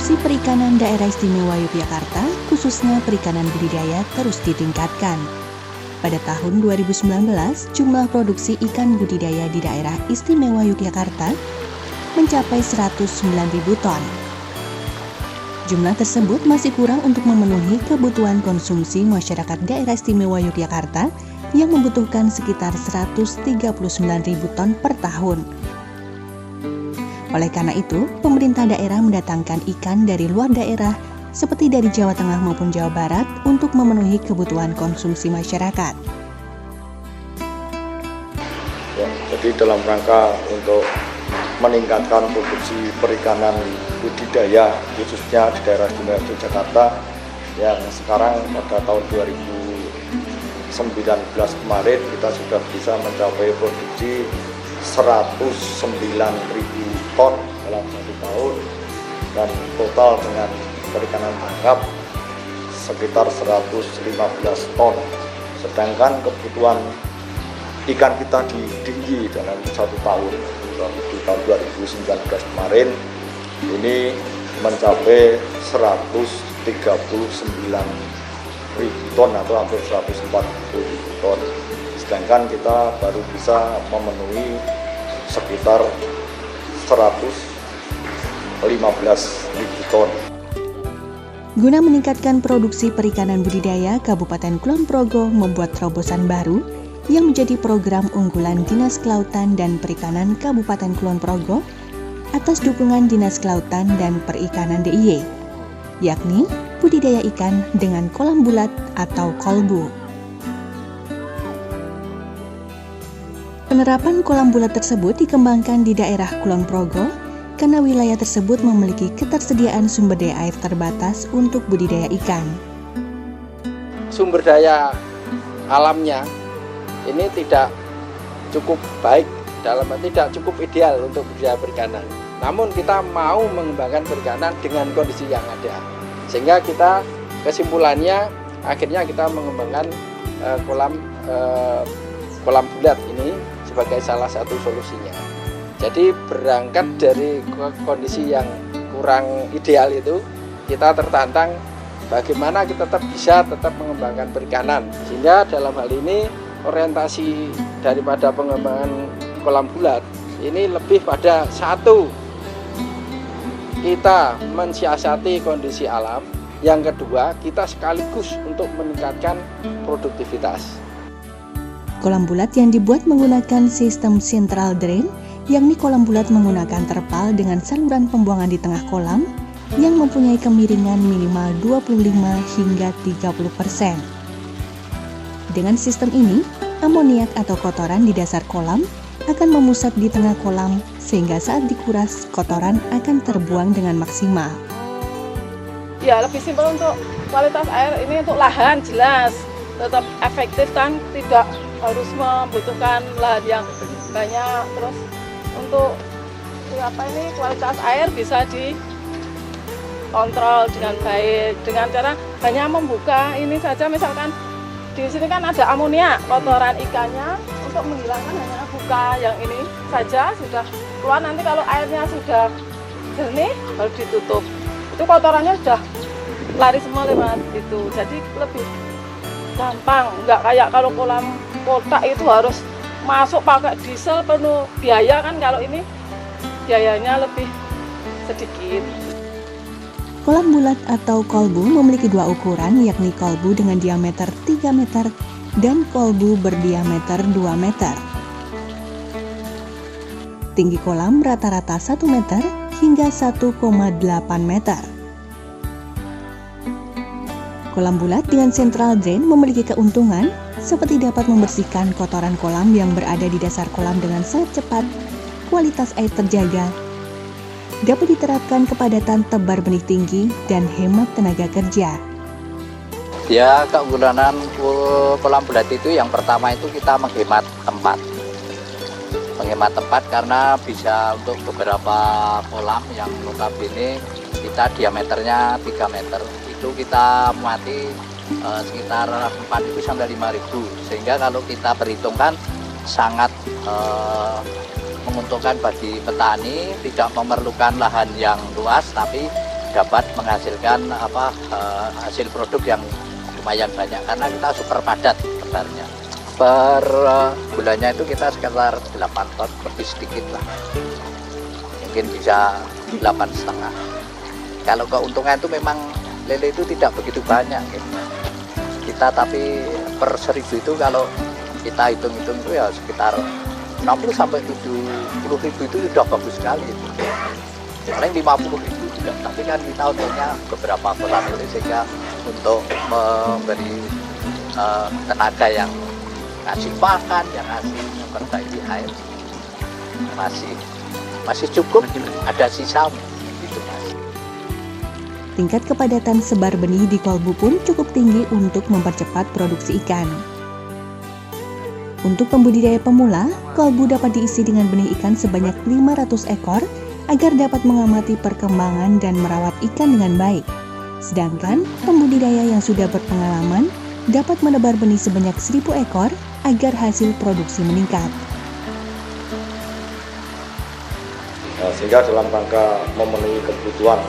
produksi perikanan daerah istimewa Yogyakarta, khususnya perikanan budidaya, terus ditingkatkan. Pada tahun 2019, jumlah produksi ikan budidaya di daerah istimewa Yogyakarta mencapai 109.000 ton. Jumlah tersebut masih kurang untuk memenuhi kebutuhan konsumsi masyarakat daerah istimewa Yogyakarta yang membutuhkan sekitar 139.000 ton per tahun. Oleh karena itu, pemerintah daerah mendatangkan ikan dari luar daerah seperti dari Jawa Tengah maupun Jawa Barat untuk memenuhi kebutuhan konsumsi masyarakat. Ya, jadi dalam rangka untuk meningkatkan produksi perikanan budidaya khususnya di daerah istimewa Yogyakarta yang sekarang pada tahun 2019 kemarin kita sudah bisa mencapai produksi 109.000 ton dalam 1 tahun dan total dengan perikanan tangkap sekitar 115 ton. Sedangkan kebutuhan ikan kita tinggi dalam 1 tahun di tahun 2019 kemarin ini mencapai 139.000 ton atau hampir 140.000 ton. Sedangkan kita baru bisa memenuhi sekitar 115.000 ton. Guna meningkatkan produksi perikanan budidaya, Kabupaten Kulon Progo membuat terobosan baru yang menjadi program unggulan Dinas Kelautan dan Perikanan Kabupaten Kulon Progo atas dukungan Dinas Kelautan dan Perikanan DIY, yakni budidaya ikan dengan kolam bulat atau kolbu. Penerapan kolam bulat tersebut dikembangkan di daerah Kulon Progo karena wilayah tersebut memiliki ketersediaan sumber daya air terbatas untuk budidaya ikan. Sumber daya alamnya ini tidak cukup baik, tidak cukup ideal untuk budidaya perikanan. Namun kita mau mengembangkan perikanan dengan kondisi yang ada. Sehingga kita kesimpulannya akhirnya kita mengembangkan kolam bulat ini sebagai salah satu solusinya. Jadi berangkat dari kondisi yang kurang ideal itu, kita tertantang bagaimana kita tetap mengembangkan perikanan. Sehingga dalam hal ini orientasi daripada pengembangan kolam bulat ini lebih pada satu, kita mensiasati kondisi alam. Yang kedua, kita sekaligus untuk meningkatkan produktivitas. Kolam bulat yang dibuat menggunakan sistem central drain, yakni kolam bulat menggunakan terpal dengan saluran pembuangan di tengah kolam yang mempunyai kemiringan minimal 25 hingga 30%. Dengan sistem ini, amoniak atau kotoran di dasar kolam akan memusat di tengah kolam sehingga saat dikuras, kotoran akan terbuang dengan maksimal. Ya, lebih simpel untuk kualitas air ini untuk lahan jelas tetap efektif kan, tidak harus membutuhkan lahan yang banyak. Terus untuk kualitas air bisa dikontrol dengan baik dengan cara hanya membuka ini saja. Misalkan di sini kan ada amoniak, kotoran ikannya, untuk menghilangkan hanya buka yang ini saja sudah keluar. Nanti kalau airnya sudah jernih baru ditutup, itu kotorannya sudah lari semua lewat itu. Jadi lebih gampang, nggak kayak kalau kolam kotak itu harus masuk pakai diesel penuh biaya kan. Kalau ini biayanya lebih sedikit. Kolam bulat atau kolbu memiliki dua ukuran, yakni kolbu dengan diameter 3 meter dan kolbu berdiameter 2 meter. Tinggi kolam rata-rata 1 meter hingga 1,8 meter. Kolam bulat dengan central drain memiliki keuntungan seperti dapat membersihkan kotoran kolam yang berada di dasar kolam dengan sangat cepat, kualitas air terjaga, dapat diterapkan kepadatan tebar benih tinggi, dan hemat tenaga kerja. Ya, keunggulan kolam bulat itu yang pertama itu kita menghemat tempat. Menghemat tempat karena bisa untuk beberapa kolam yang notabene kita diameternya 3 meter. Itu kita muati sekitar 4.000 sampai 5.000, sehingga kalau kita perhitungkan sangat menguntungkan bagi petani, tidak memerlukan lahan yang luas tapi dapat menghasilkan hasil produk yang lumayan banyak karena kita super padat tebarnya. Per bulannya itu kita sekitar 8 ton, lebih sedikit lah, mungkin bisa 8,5. Kalau keuntungan itu memang lele itu tidak begitu banyak gitu. Kita tapi per 1.000 itu kalau kita hitung-hitung itu ya sekitar 60 sampai 70 ribu itu sudah bagus sekali itu. Paling 50 ribu juga, tapi kan kita untungnya beberapa kolam ini sehingga untuk memberi tenaga yang ngasih pakan, yang ngasih memperbaiki air masih cukup, ada sisa gitu Mas. Tingkat kepadatan sebar benih di kolbu pun cukup tinggi untuk mempercepat produksi ikan. Untuk pembudidaya pemula, kolbu dapat diisi dengan benih ikan sebanyak 500 ekor agar dapat mengamati perkembangan dan merawat ikan dengan baik. Sedangkan pembudidaya yang sudah berpengalaman dapat menebar benih sebanyak 1.000 ekor agar hasil produksi meningkat. Sehingga dalam rangka memenuhi kebutuhan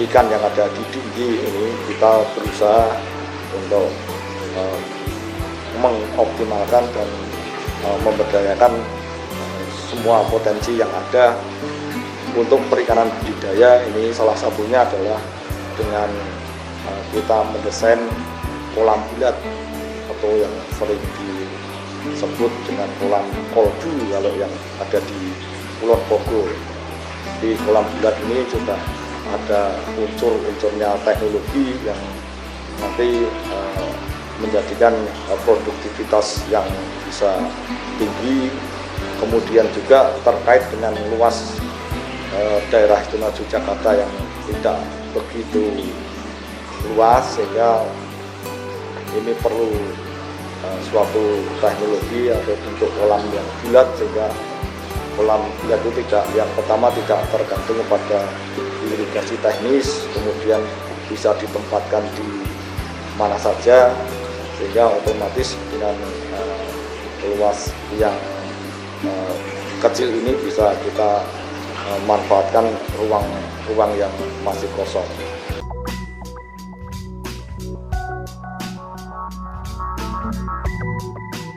ikan yang ada di Dinggi ini, kita berusaha untuk mengoptimalkan dan memberdayakan semua potensi yang ada untuk perikanan budidaya. Ini salah satunya adalah dengan kita mendesain kolam bulat atau yang sering disebut dengan kolam kolbu kalau yang ada di Kulon Progo. Di kolam bulat ini sudah ada unsur-unsurnya teknologi yang nanti menjadikan produktivitas yang bisa tinggi. Kemudian juga terkait dengan luas daerah istimewa Yogyakarta yang tidak begitu luas, sehingga ini perlu suatu teknologi atau bentuk kolam yang bulat, sehingga kolam bulat itu yang pertama tidak tergantung pada irigasi teknis, kemudian bisa ditempatkan di mana saja, sehingga otomatis dengan luas yang kecil ini bisa kita manfaatkan ruang yang masih kosong.